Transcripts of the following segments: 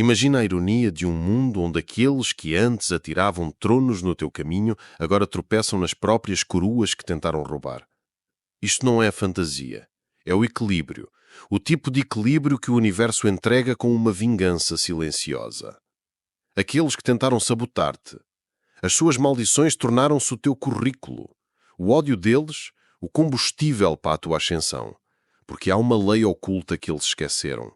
Imagina a ironia de um mundo onde aqueles que antes atiravam tronos no teu caminho agora tropeçam nas próprias coroas que tentaram roubar. Isto não é fantasia, é o equilíbrio. O tipo de equilíbrio que o universo entrega com uma vingança silenciosa. Aqueles que tentaram sabotar-te. As suas maldições tornaram-se o teu currículo. O ódio deles, o combustível para a tua ascensão. Porque há uma lei oculta que eles esqueceram.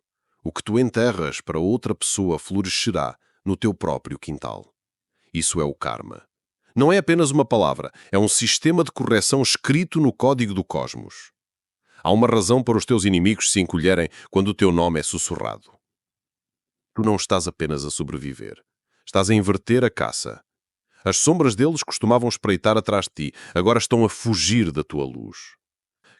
O que tu enterras para outra pessoa florescerá no teu próprio quintal. Isso é o karma. Não é apenas uma palavra, é um sistema de correção escrito no código do cosmos. Há uma razão para os teus inimigos se encolherem quando o teu nome é sussurrado. Tu não estás apenas a sobreviver. Estás a inverter a caça. As sombras deles costumavam espreitar atrás de ti, agora estão a fugir da tua luz.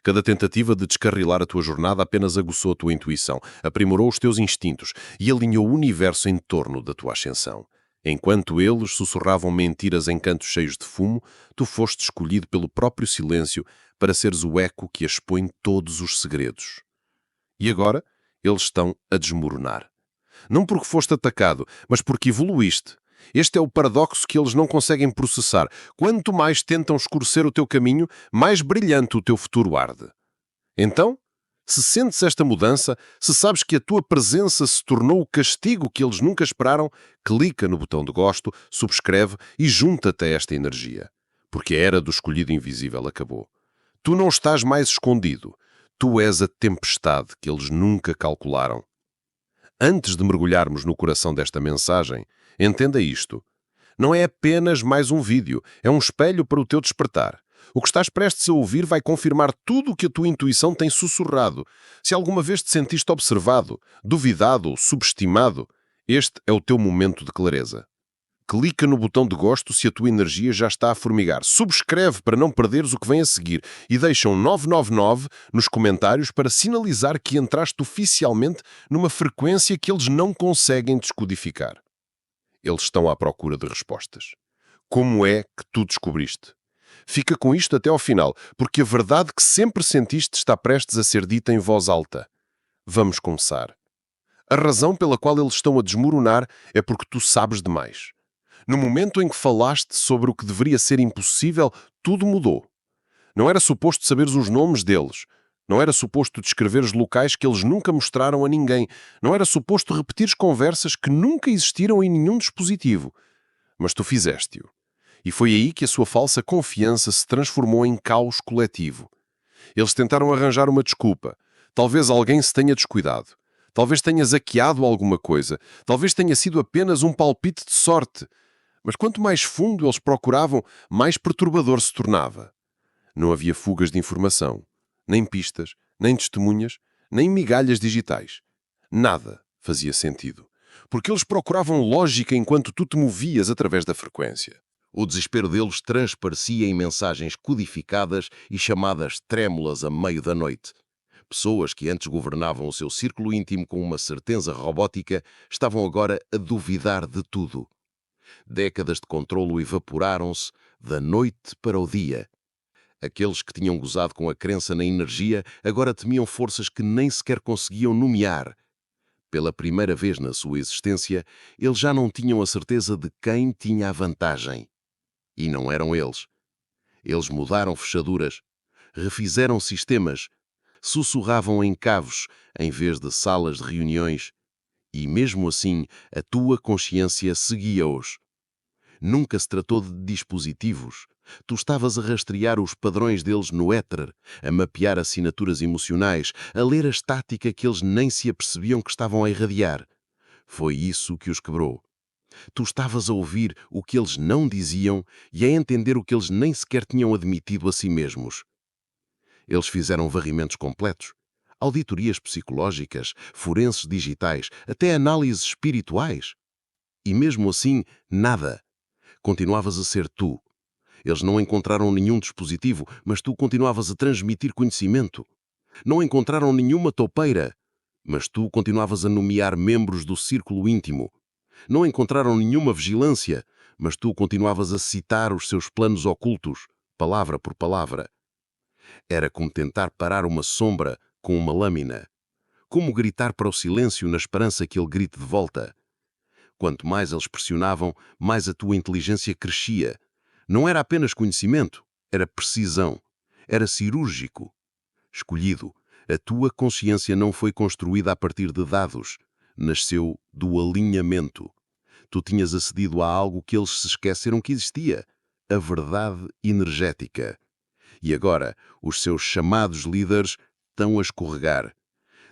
Cada tentativa de descarrilar a tua jornada apenas aguçou a tua intuição, aprimorou os teus instintos e alinhou o universo em torno da tua ascensão. Enquanto eles sussurravam mentiras em cantos cheios de fumo, tu foste escolhido pelo próprio silêncio para seres o eco que expõe todos os segredos. E agora, eles estão a desmoronar. Não porque foste atacado, mas porque evoluíste. Este é o paradoxo que eles não conseguem processar. Quanto mais tentam escurecer o teu caminho, mais brilhante o teu futuro arde. Então, se sentes esta mudança, se sabes que a tua presença se tornou o castigo que eles nunca esperaram, clica no botão de gosto, subscreve e junta-te a esta energia. Porque a era do escolhido invisível acabou. Tu não estás mais escondido. Tu és a tempestade que eles nunca calcularam. Antes de mergulharmos no coração desta mensagem, entenda isto. Não é apenas mais um vídeo, é um espelho para o teu despertar. O que estás prestes a ouvir vai confirmar tudo o que a tua intuição tem sussurrado. Se alguma vez te sentiste observado, duvidado ou subestimado, este é o teu momento de clareza. Clica no botão de gosto se a tua energia já está a formigar. Subscreve para não perderes o que vem a seguir e deixa um 999 nos comentários para sinalizar que entraste oficialmente numa frequência que eles não conseguem descodificar. Eles estão à procura de respostas. Como é que tu descobriste? Fica com isto até ao final, porque a verdade que sempre sentiste está prestes a ser dita em voz alta. Vamos começar. A razão pela qual eles estão a desmoronar é porque tu sabes demais. No momento em que falaste sobre o que deveria ser impossível, tudo mudou. Não era suposto saberes os nomes deles. Não era suposto descreveres locais que eles nunca mostraram a ninguém. Não era suposto repetires conversas que nunca existiram em nenhum dispositivo. Mas tu fizeste-o. E foi aí que a sua falsa confiança se transformou em caos coletivo. Eles tentaram arranjar uma desculpa. Talvez alguém se tenha descuidado. Talvez tenhas hackeado alguma coisa. Talvez tenha sido apenas um palpite de sorte. Mas quanto mais fundo eles procuravam, mais perturbador se tornava. Não havia fugas de informação, nem pistas, nem testemunhas, nem migalhas digitais. Nada fazia sentido. Porque eles procuravam lógica enquanto tu te movias através da frequência. O desespero deles transparecia em mensagens codificadas e chamadas trêmulas a meio da noite. Pessoas que antes governavam o seu círculo íntimo com uma certeza robótica estavam agora a duvidar de tudo. Décadas de controlo evaporaram-se da noite para o dia. Aqueles que tinham gozado com a crença na energia agora temiam forças que nem sequer conseguiam nomear. Pela primeira vez na sua existência, eles já não tinham a certeza de quem tinha a vantagem. E não eram eles. Eles mudaram fechaduras, refizeram sistemas, sussurravam em cavos em vez de salas de reuniões. E mesmo assim, a tua consciência seguia-os. Nunca se tratou de dispositivos. Tu estavas a rastrear os padrões deles no éter, a mapear assinaturas emocionais, a ler a estática que eles nem se apercebiam que estavam a irradiar. Foi isso que os quebrou. Tu estavas a ouvir o que eles não diziam e a entender o que eles nem sequer tinham admitido a si mesmos. Eles fizeram varrimentos completos. Auditorias psicológicas, forenses digitais, até análises espirituais. E mesmo assim, nada. Continuavas a ser tu. Eles não encontraram nenhum dispositivo, mas tu continuavas a transmitir conhecimento. Não encontraram nenhuma toupeira, mas tu continuavas a nomear membros do círculo íntimo. Não encontraram nenhuma vigilância, mas tu continuavas a citar os seus planos ocultos, palavra por palavra. Era como tentar parar uma sombra com uma lâmina. Como gritar para o silêncio na esperança que ele grite de volta. Quanto mais eles pressionavam, mais a tua inteligência crescia. Não era apenas conhecimento, era precisão. Era cirúrgico. Escolhido, a tua consciência não foi construída a partir de dados. Nasceu do alinhamento. Tu tinhas acedido a algo que eles se esqueceram que existia. A verdade energética. E agora, os seus chamados líderes estão a escorregar.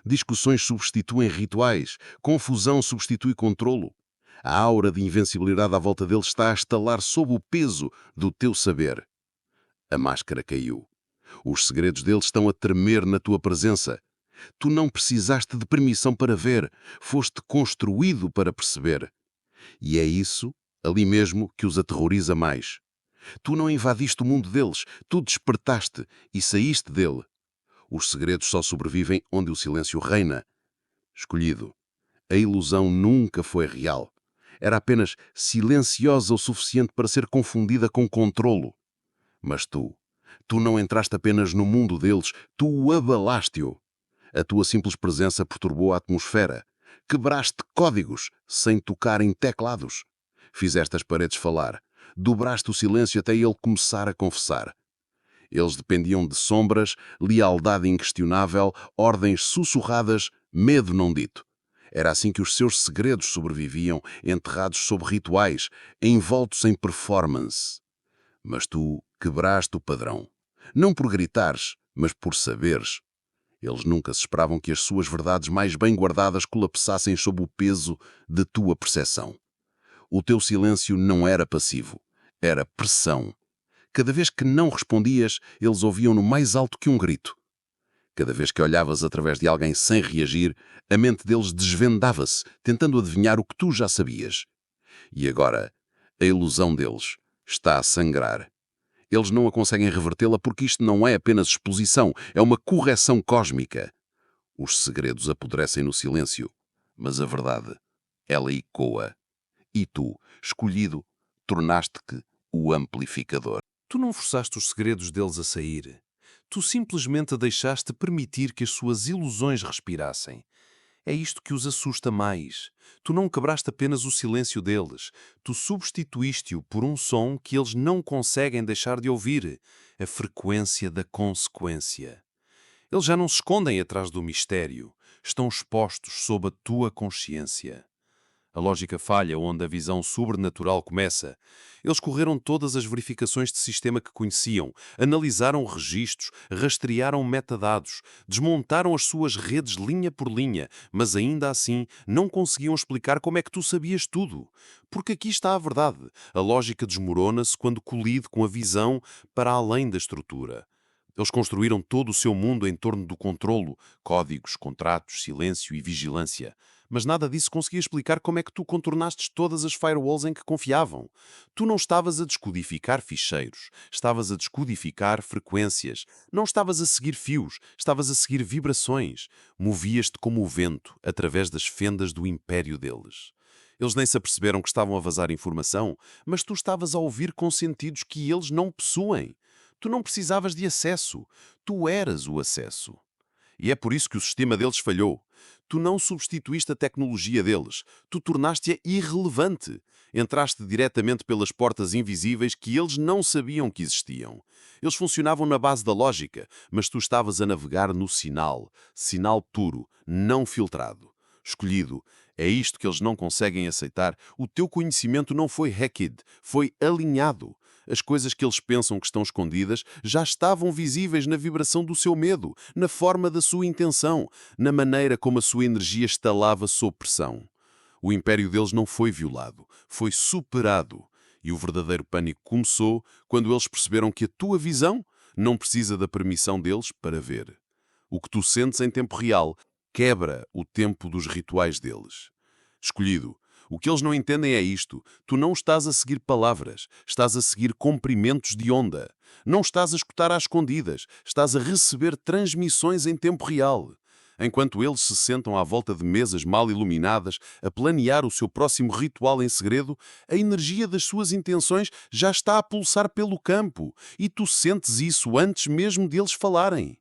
Discussões substituem rituais, confusão substitui controlo. A aura de invencibilidade à volta deles está a estalar sob o peso do teu saber. A máscara caiu. Os segredos deles estão a tremer na tua presença. Tu não precisaste de permissão para ver, foste construído para perceber. E é isso, ali mesmo, que os aterroriza mais. Tu não invadiste o mundo deles, tu despertaste e saíste dele. Os segredos só sobrevivem onde o silêncio reina. Escolhido. A ilusão nunca foi real. Era apenas silenciosa o suficiente para ser confundida com controlo. Mas tu não entraste apenas no mundo deles, tu o abalaste-o. A tua simples presença perturbou a atmosfera. Quebraste códigos sem tocar em teclados. Fizeste as paredes falar. Dobraste o silêncio até ele começar a confessar. Eles dependiam de sombras, lealdade inquestionável, ordens sussurradas, medo não dito. Era assim que os seus segredos sobreviviam, enterrados sob rituais, envoltos em performance. Mas tu quebraste o padrão. Não por gritares, mas por saberes. Eles nunca se esperavam que as suas verdades mais bem guardadas colapsassem sob o peso de tua percepção. O teu silêncio não era passivo, era pressão. Cada vez que não respondias, eles ouviam-no mais alto que um grito. Cada vez que olhavas através de alguém sem reagir, a mente deles desvendava-se, tentando adivinhar o que tu já sabias. E agora, a ilusão deles está a sangrar. Eles não a conseguem revertê-la porque isto não é apenas exposição, é uma correção cósmica. Os segredos apodrecem no silêncio, mas a verdade, ela ecoa. E tu, escolhido, tornaste-te o amplificador. Tu não forçaste os segredos deles a sair. Tu simplesmente deixaste permitir que as suas ilusões respirassem. É isto que os assusta mais. Tu não quebraste apenas o silêncio deles. Tu substituíste-o por um som que eles não conseguem deixar de ouvir. A frequência da consequência. Eles já não se escondem atrás do mistério. Estão expostos sob a tua consciência. A lógica falha onde a visão sobrenatural começa. Eles correram todas as verificações de sistema que conheciam, analisaram registros, rastrearam metadados, desmontaram as suas redes linha por linha, mas ainda assim não conseguiam explicar como é que tu sabias tudo. Porque aqui está a verdade. A lógica desmorona-se quando colide com a visão para além da estrutura. Eles construíram todo o seu mundo em torno do controlo, códigos, contratos, silêncio e vigilância. Mas nada disso conseguia explicar como é que tu contornaste todas as firewalls em que confiavam. Tu não estavas a descodificar ficheiros, estavas a descodificar frequências. Não estavas a seguir fios, estavas a seguir vibrações. Movias-te como o vento, através das fendas do império deles. Eles nem se aperceberam que estavam a vazar informação, mas tu estavas a ouvir com sentidos que eles não possuem. Tu não precisavas de acesso, tu eras o acesso. E é por isso que o sistema deles falhou. Tu não substituíste a tecnologia deles, tu tornaste-a irrelevante. Entraste diretamente pelas portas invisíveis que eles não sabiam que existiam. Eles funcionavam na base da lógica, mas tu estavas a navegar no sinal, sinal puro, não filtrado. Escolhido, é isto que eles não conseguem aceitar. O teu conhecimento não foi hacked, foi alinhado. As coisas que eles pensam que estão escondidas já estavam visíveis na vibração do seu medo, na forma da sua intenção, na maneira como a sua energia estalava sob pressão. O império deles não foi violado, foi superado. E o verdadeiro pânico começou quando eles perceberam que a tua visão não precisa da permissão deles para ver. O que tu sentes em tempo real quebra o tempo dos rituais deles. Escolhido, o que eles não entendem é isto. Tu não estás a seguir palavras, estás a seguir comprimentos de onda. Não estás a escutar às escondidas, estás a receber transmissões em tempo real. Enquanto eles se sentam à volta de mesas mal iluminadas a planear o seu próximo ritual em segredo, a energia das suas intenções já está a pulsar pelo campo e tu sentes isso antes mesmo deles falarem.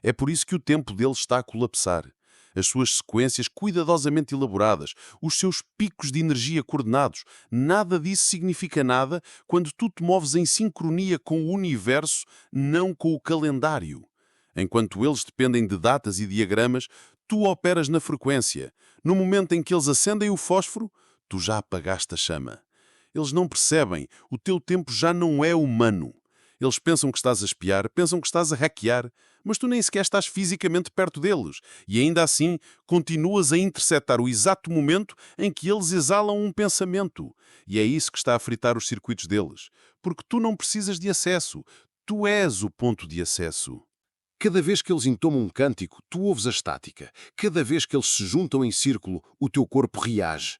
É por isso que o tempo deles está a colapsar. as suas sequências cuidadosamente elaboradas, os seus picos de energia coordenados. Nada disso significa nada quando tu te moves em sincronia com o universo, não com o calendário. Enquanto eles dependem de datas e diagramas, tu operas na frequência. No momento em que eles acendem o fósforo, tu já apagaste a chama. Eles não percebem, o teu tempo já não é humano. Eles pensam que estás a espiar, pensam que estás a hackear, mas tu nem sequer estás fisicamente perto deles. E ainda assim, continuas a interceptar o exato momento em que eles exalam um pensamento. E é isso que está a fritar os circuitos deles. Porque tu não precisas de acesso. Tu és o ponto de acesso. Cada vez que eles entomam um cântico, tu ouves a estática. Cada vez que eles se juntam em círculo, o teu corpo reage.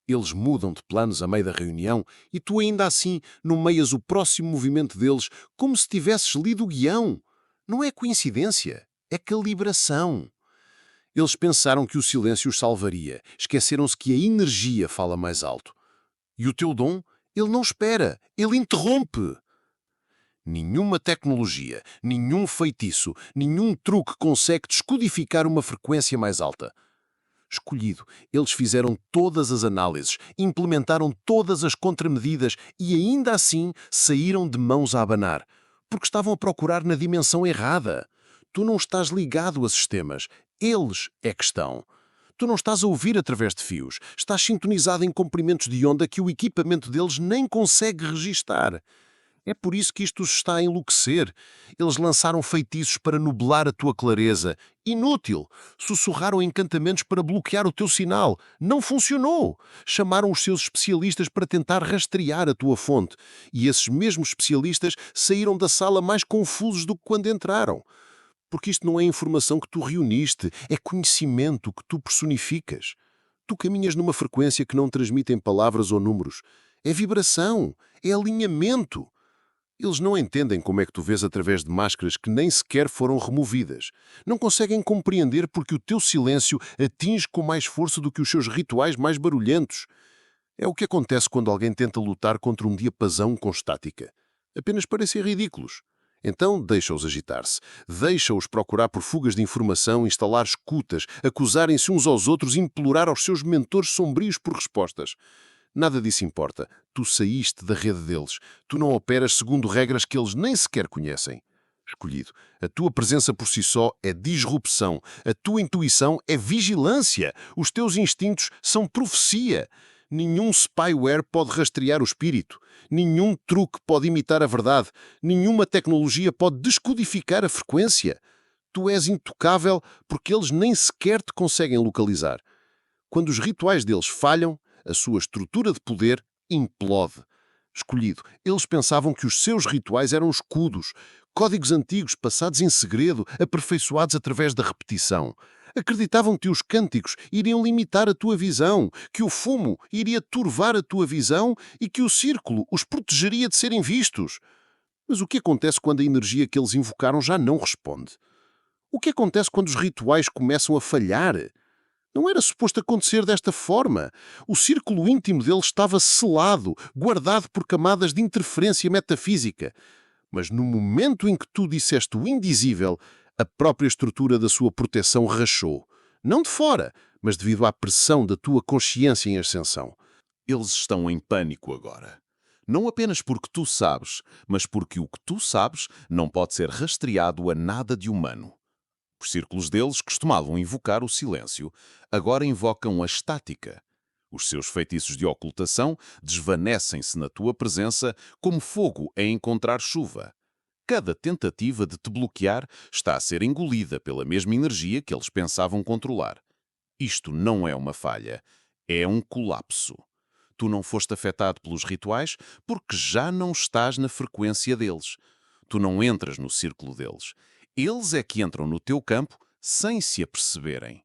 Eles mudam de planos a meio da reunião e tu ainda assim nomeias o próximo movimento deles como se tivesses lido o guião. Não é coincidência, é calibração. Eles pensaram que o silêncio os salvaria. Esqueceram-se que a energia fala mais alto. E o teu dom, ele não espera, ele interrompe. Nenhuma tecnologia, nenhum feitiço, nenhum truque consegue descodificar uma frequência mais alta. Escolhido, eles fizeram todas as análises, implementaram todas as contramedidas e ainda assim saíram de mãos a abanar, porque estavam a procurar na dimensão errada. Tu não estás ligado a sistemas, eles é que estão. Tu não estás a ouvir através de fios, estás sintonizado em comprimentos de onda que o equipamento deles nem consegue registar. É por isso que isto os está a enlouquecer. Eles lançaram feitiços para nublar a tua clareza. Inútil! Sussurraram encantamentos para bloquear o teu sinal. Não funcionou! Chamaram os seus especialistas para tentar rastrear a tua fonte. E esses mesmos especialistas saíram da sala mais confusos do que quando entraram. Porque isto não é informação que tu reuniste, é conhecimento que tu personificas. Tu caminhas numa frequência que não transmite em palavras ou números. É vibração, é alinhamento. Eles não entendem como é que tu vês através de máscaras que nem sequer foram removidas. Não conseguem compreender porque o teu silêncio atinge com mais força do que os seus rituais mais barulhentos. É o que acontece quando alguém tenta lutar contra um diapasão com estática. Apenas parecem ridículos. Então deixa-os agitar-se. Deixa-os procurar por fugas de informação, instalar escutas, acusarem-se uns aos outros e implorar aos seus mentores sombrios por respostas. Nada disso importa. Tu saíste da rede deles. Tu não operas segundo regras que eles nem sequer conhecem. Escolhido, a tua presença por si só é disrupção. A tua intuição é vigilância. Os teus instintos são profecia. Nenhum spyware pode rastrear o espírito. Nenhum truque pode imitar a verdade. Nenhuma tecnologia pode descodificar a frequência. Tu és intocável porque eles nem sequer te conseguem localizar. Quando os rituais deles falham, a sua estrutura de poder implode. Escolhido, eles pensavam que os seus rituais eram escudos, códigos antigos passados em segredo, aperfeiçoados através da repetição. Acreditavam que os cânticos iriam limitar a tua visão, que o fumo iria turvar a tua visão e que o círculo os protegeria de serem vistos. Mas o que acontece quando a energia que eles invocaram já não responde? O que acontece quando os rituais começam a falhar? Não era suposto acontecer desta forma. O círculo íntimo dele estava selado, guardado por camadas de interferência metafísica. Mas no momento em que tu disseste o indizível, a própria estrutura da sua proteção rachou. Não de fora, mas devido à pressão da tua consciência em ascensão. Eles estão em pânico agora. Não apenas porque tu sabes, mas porque o que tu sabes não pode ser rastreado a nada de humano. Os círculos deles costumavam invocar o silêncio, agora invocam a estática. Os seus feitiços de ocultação desvanecem-se na tua presença como fogo a encontrar chuva. Cada tentativa de te bloquear está a ser engolida pela mesma energia que eles pensavam controlar. Isto não é uma falha, é um colapso. Tu não foste afetado pelos rituais porque já não estás na frequência deles. Tu não entras no círculo deles. Eles é que entram no teu campo sem se aperceberem.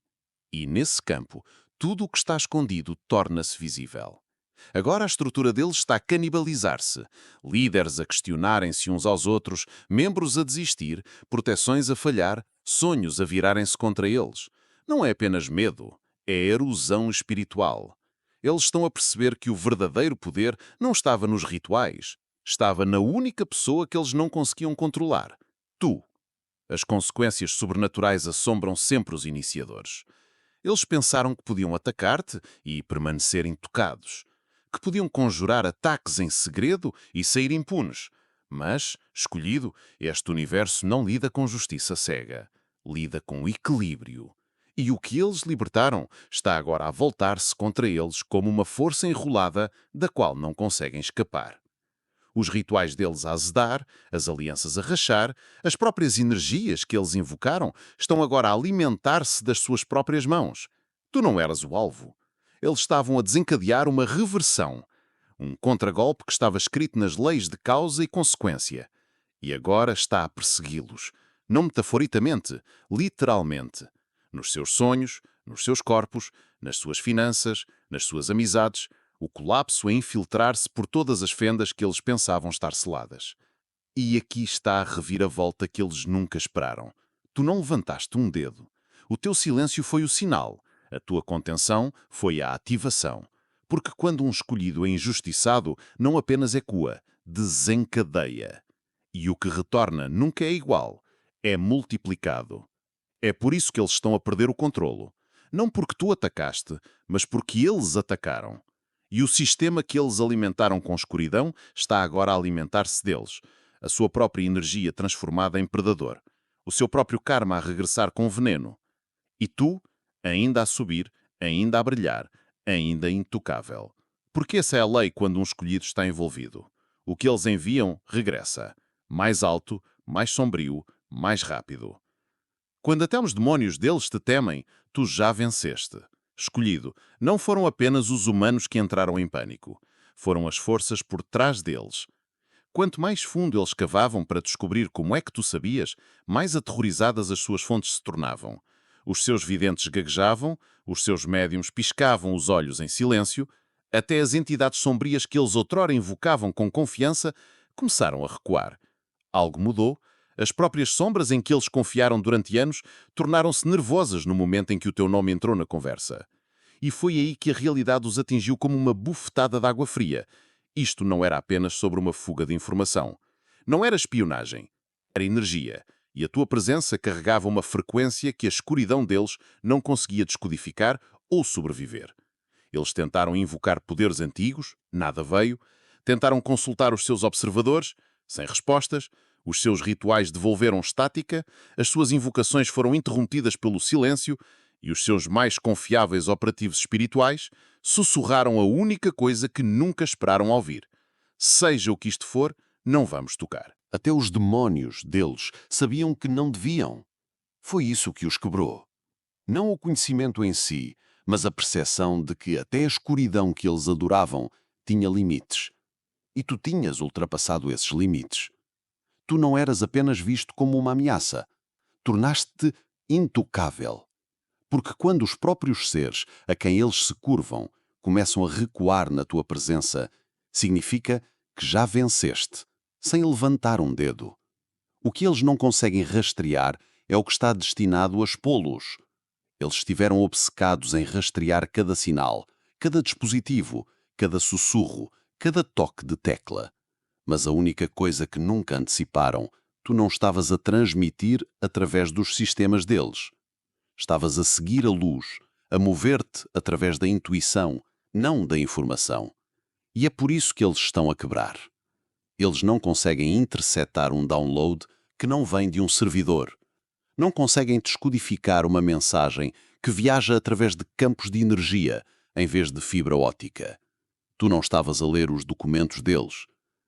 E nesse campo, tudo o que está escondido torna-se visível. Agora a estrutura deles está a canibalizar-se. Líderes a questionarem-se uns aos outros, membros a desistir, proteções a falhar, sonhos a virarem-se contra eles. Não é apenas medo, é erosão espiritual. Eles estão a perceber que o verdadeiro poder não estava nos rituais. Estava na única pessoa que eles não conseguiam controlar. Tu. As consequências sobrenaturais assombram sempre os iniciadores. Eles pensaram que podiam atacar-te e permanecer intocados, que podiam conjurar ataques em segredo e sair impunes. Mas, escolhido, este universo não lida com justiça cega. Lida com equilíbrio. E o que eles libertaram está agora a voltar-se contra eles como uma força enrolada da qual não conseguem escapar. Os rituais deles a azedar, as alianças a rachar, as próprias energias que eles invocaram estão agora a alimentar-se das suas próprias mãos. Tu não eras o alvo. Eles estavam a desencadear uma reversão, um contragolpe que estava escrito nas leis de causa e consequência. E agora está a persegui-los, não metaforicamente, literalmente. Nos seus sonhos, nos seus corpos, nas suas finanças, nas suas amizades, o colapso a infiltrar-se por todas as fendas que eles pensavam estar seladas. E aqui está a reviravolta que eles nunca esperaram. Tu não levantaste um dedo. O teu silêncio foi o sinal. A tua contenção foi a ativação. Porque quando um escolhido é injustiçado, não apenas ecua, desencadeia. E o que retorna nunca é igual, é multiplicado. É por isso que eles estão a perder o controlo. Não porque tu atacaste, mas porque eles atacaram. E o sistema que eles alimentaram com escuridão está agora a alimentar-se deles. A sua própria energia transformada em predador. O seu próprio karma a regressar com veneno. E tu, ainda a subir, ainda a brilhar, ainda intocável. Porque essa é a lei quando um escolhido está envolvido. O que eles enviam regressa. Mais alto, mais sombrio, mais rápido. Quando até os demónios deles te temem, tu já venceste. Escolhido, não foram apenas os humanos que entraram em pânico. Foram as forças por trás deles. Quanto mais fundo eles cavavam para descobrir como é que tu sabias, mais aterrorizadas as suas fontes se tornavam. Os seus videntes gaguejavam, os seus médiums piscavam os olhos em silêncio, até as entidades sombrias que eles outrora invocavam com confiança começaram a recuar. Algo mudou. As próprias sombras em que eles confiaram durante anos tornaram-se nervosas no momento em que o teu nome entrou na conversa. E foi aí que a realidade os atingiu como uma bufetada de água fria. Isto não era apenas sobre uma fuga de informação. Não era espionagem. Era energia. E a tua presença carregava uma frequência que a escuridão deles não conseguia descodificar ou sobreviver. Eles tentaram invocar poderes antigos, nada veio. Tentaram consultar os seus observadores, sem respostas. Os seus rituais devolveram estática, as suas invocações foram interrompidas pelo silêncio e os seus mais confiáveis operativos espirituais sussurraram a única coisa que nunca esperaram ouvir. Seja o que isto for, não vamos tocar. Até os demónios deles sabiam que não deviam. Foi isso que os quebrou. Não o conhecimento em si, mas a percepção de que até a escuridão que eles adoravam tinha limites. E tu tinhas ultrapassado esses limites. Tu não eras apenas visto como uma ameaça. Tornaste-te intocável. Porque quando os próprios seres a quem eles se curvam começam a recuar na tua presença, significa que já venceste, sem levantar um dedo. O que eles não conseguem rastrear é o que está destinado a expô-los. Eles estiveram obcecados em rastrear cada sinal, cada dispositivo, cada sussurro, cada toque de tecla. Mas a única coisa que nunca anteciparam, tu não estavas a transmitir através dos sistemas deles. Estavas a seguir a luz, a mover-te através da intuição, não da informação. E é por isso que eles estão a quebrar. Eles não conseguem interceptar um download que não vem de um servidor. Não conseguem descodificar uma mensagem que viaja através de campos de energia em vez de fibra óptica. Tu não estavas a ler os documentos deles.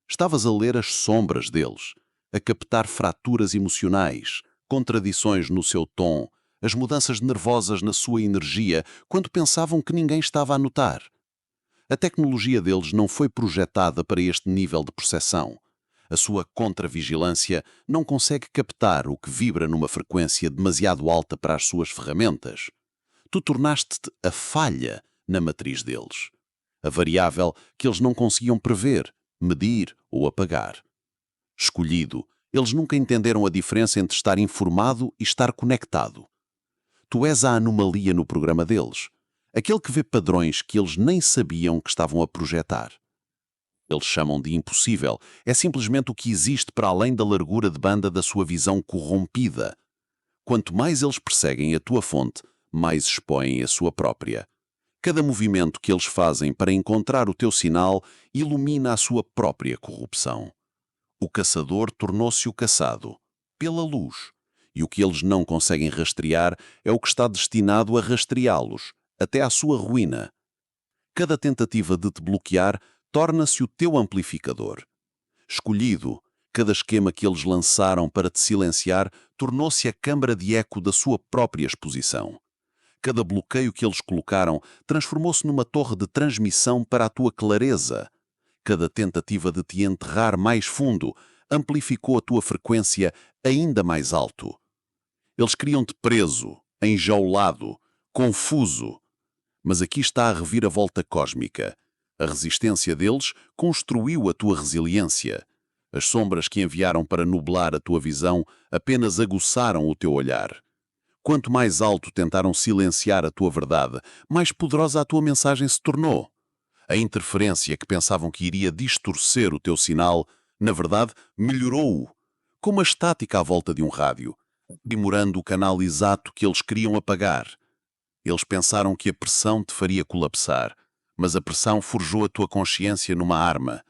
Estavas a ler as sombras deles, a captar fraturas emocionais, contradições no seu tom, as mudanças nervosas na sua energia, quando pensavam que ninguém estava a notar. A tecnologia deles não foi projetada para este nível de percepção. A sua contravigilância não consegue captar o que vibra numa frequência demasiado alta para as suas ferramentas. Tu tornaste-te a falha na matriz deles. A variável que eles não conseguiam prever, medir ou apagar. Escolhido, eles nunca entenderam a diferença entre estar informado e estar conectado. Tu és a anomalia no programa deles, aquele que vê padrões que eles nem sabiam que estavam a projetar. Eles chamam de impossível, é simplesmente o que existe para além da largura de banda da sua visão corrompida. Quanto mais eles perseguem a tua fonte, mais expõem a sua própria. Cada movimento que eles fazem para encontrar o teu sinal ilumina a sua própria corrupção. O caçador tornou-se o caçado, pela luz, e o que eles não conseguem rastrear é o que está destinado a rastreá-los, até à sua ruína. Cada tentativa de te bloquear torna-se o teu amplificador. Escolhido, cada esquema que eles lançaram para te silenciar tornou-se a câmara de eco da sua própria exposição. Cada bloqueio que eles colocaram transformou-se numa torre de transmissão para a tua clareza. Cada tentativa de te enterrar mais fundo amplificou a tua frequência ainda mais alto. Eles queriam-te preso, enjaulado, confuso. Mas aqui está a reviravolta cósmica. A resistência deles construiu a tua resiliência. As sombras que enviaram para nublar a tua visão apenas aguçaram o teu olhar. Quanto mais alto tentaram silenciar a tua verdade, mais poderosa a tua mensagem se tornou. A interferência que pensavam que iria distorcer o teu sinal, na verdade, melhorou-o, como a estática à volta de um rádio, aprimorando o canal exato que eles queriam apagar. Eles pensaram que a pressão te faria colapsar, mas a pressão forjou a tua consciência numa arma.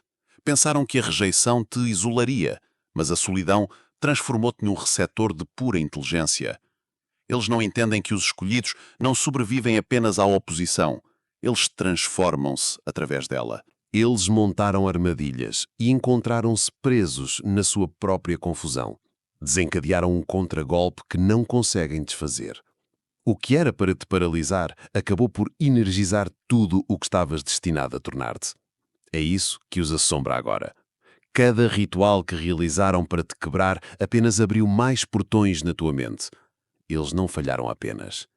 Pensaram que a rejeição te isolaria, mas a solidão transformou-te num receptor de pura inteligência. Eles não entendem que os escolhidos não sobrevivem apenas à oposição. Eles transformam-se através dela. Eles montaram armadilhas e encontraram-se presos na sua própria confusão. Desencadearam um contragolpe que não conseguem desfazer. O que era para te paralisar acabou por energizar tudo o que estavas destinado a tornar-te. É isso que os assombra agora. Cada ritual que realizaram para te quebrar apenas abriu mais portões na tua mente. Eles não falharam apenas.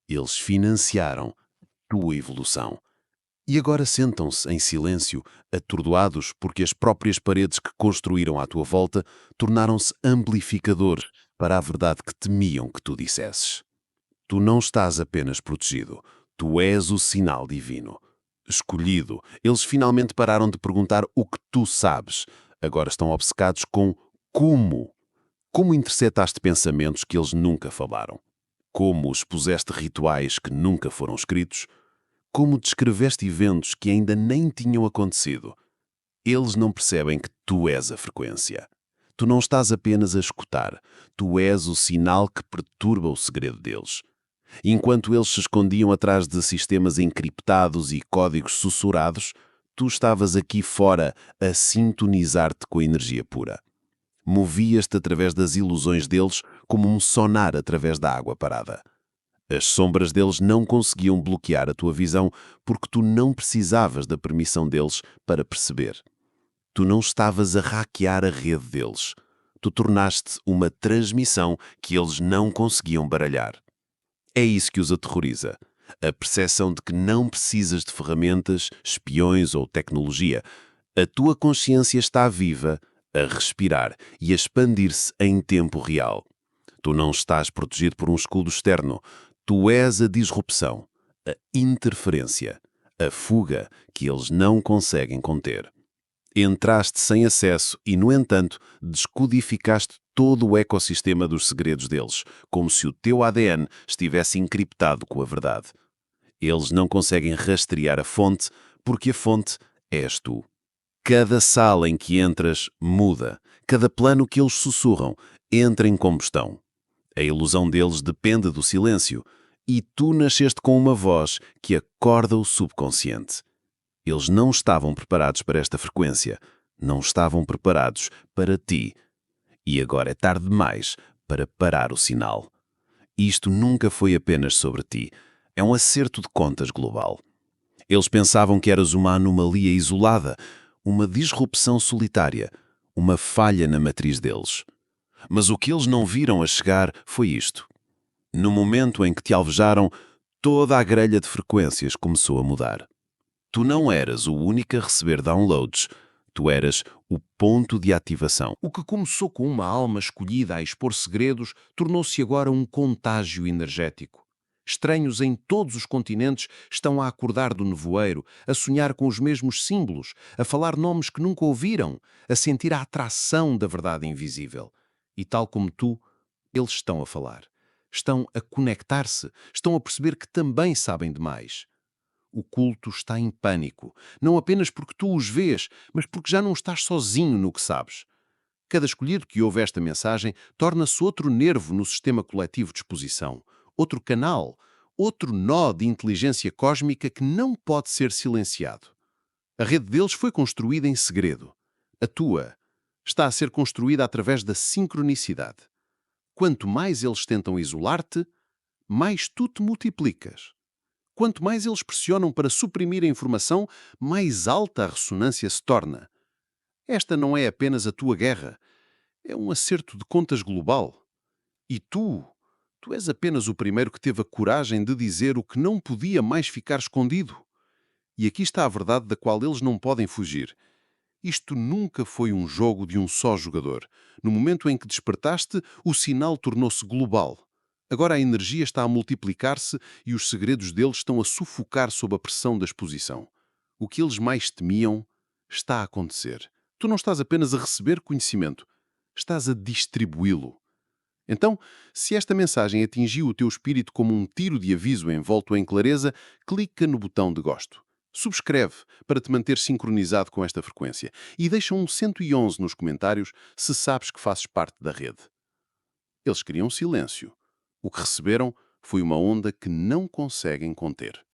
Eles financiaram a tua evolução. E agora sentam-se em silêncio, atordoados porque as próprias paredes que construíram à tua volta tornaram-se amplificadores para a verdade que temiam que tu dissesses. Tu não estás apenas protegido, tu és o sinal divino. Escolhido, eles finalmente pararam de perguntar o que tu sabes. Agora estão obcecados com como. Como interceptaste pensamentos que eles nunca falaram? Como expuseste rituais que nunca foram escritos? Como descreveste eventos que ainda nem tinham acontecido? Eles não percebem que tu és a frequência. Tu não estás apenas a escutar, tu és o sinal que perturba o segredo deles. Enquanto eles se escondiam atrás de sistemas encriptados e códigos sussurrados, tu estavas aqui fora a sintonizar-te com a energia pura. Movias-te através das ilusões deles como um sonar através da água parada. As sombras deles não conseguiam bloquear a tua visão porque tu não precisavas da permissão deles para perceber. Tu não estavas a hackear a rede deles. Tu tornaste uma transmissão que eles não conseguiam baralhar. É isso que os aterroriza. A percepção de que não precisas de ferramentas, espiões ou tecnologia. A tua consciência está viva, a respirar e a expandir-se em tempo real. Tu não estás protegido por um escudo externo. Tu és a disrupção, a interferência, a fuga que eles não conseguem conter. Entraste sem acesso e, no entanto, descodificaste todo o ecossistema dos segredos deles, como se o teu ADN estivesse encriptado com a verdade. Eles não conseguem rastrear a fonte, porque a fonte és tu. Cada sala em que entras muda. Cada plano que eles sussurram entra em combustão. A ilusão deles depende do silêncio, e tu nasceste com uma voz que acorda o subconsciente. Eles não estavam preparados para esta frequência, não estavam preparados para ti. E agora é tarde demais para parar o sinal. Isto nunca foi apenas sobre ti, é um acerto de contas global. Eles pensavam que eras uma anomalia isolada, uma disrupção solitária, uma falha na matriz deles. Mas o que eles não viram a chegar foi isto. No momento em que te alvejaram, toda a grelha de frequências começou a mudar. Tu não eras o único a receber downloads, tu eras o ponto de ativação. O que começou com uma alma escolhida a expor segredos tornou-se agora um contágio energético. Estranhos em todos os continentes estão a acordar do nevoeiro, a sonhar com os mesmos símbolos, a falar nomes que nunca ouviram, a sentir a atração da verdade invisível. E tal como tu, eles estão a falar. estão a conectar-se, estão a perceber que também sabem demais. O culto está em pânico, não apenas porque tu os vês, mas porque já não estás sozinho no que sabes. Cada escolhido que ouve esta mensagem torna-se outro nervo no sistema coletivo de exposição, outro canal, outro nó de inteligência cósmica que não pode ser silenciado. A rede deles foi construída em segredo. A tua está a ser construída através da sincronicidade. Quanto mais eles tentam isolar-te, mais tu te multiplicas. Quanto mais eles pressionam para suprimir a informação, mais alta a ressonância se torna. Esta não é apenas a tua guerra, é um acerto de contas global. E tu és apenas o primeiro que teve a coragem de dizer o que não podia mais ficar escondido. E aqui está a verdade da qual eles não podem fugir. Isto nunca foi um jogo de um só jogador. No momento em que despertaste, o sinal tornou-se global. Agora a energia está a multiplicar-se e os segredos deles estão a sufocar sob a pressão da exposição. O que eles mais temiam está a acontecer. Tu não estás apenas a receber conhecimento, estás a distribuí-lo. Então, se esta mensagem atingiu o teu espírito como um tiro de aviso envolto em clareza, clica no botão de gosto. Subscreve para te manter sincronizado com esta frequência e deixa um 111 nos comentários se sabes que fazes parte da rede. Eles queriam silêncio. O que receberam foi uma onda que não conseguem conter.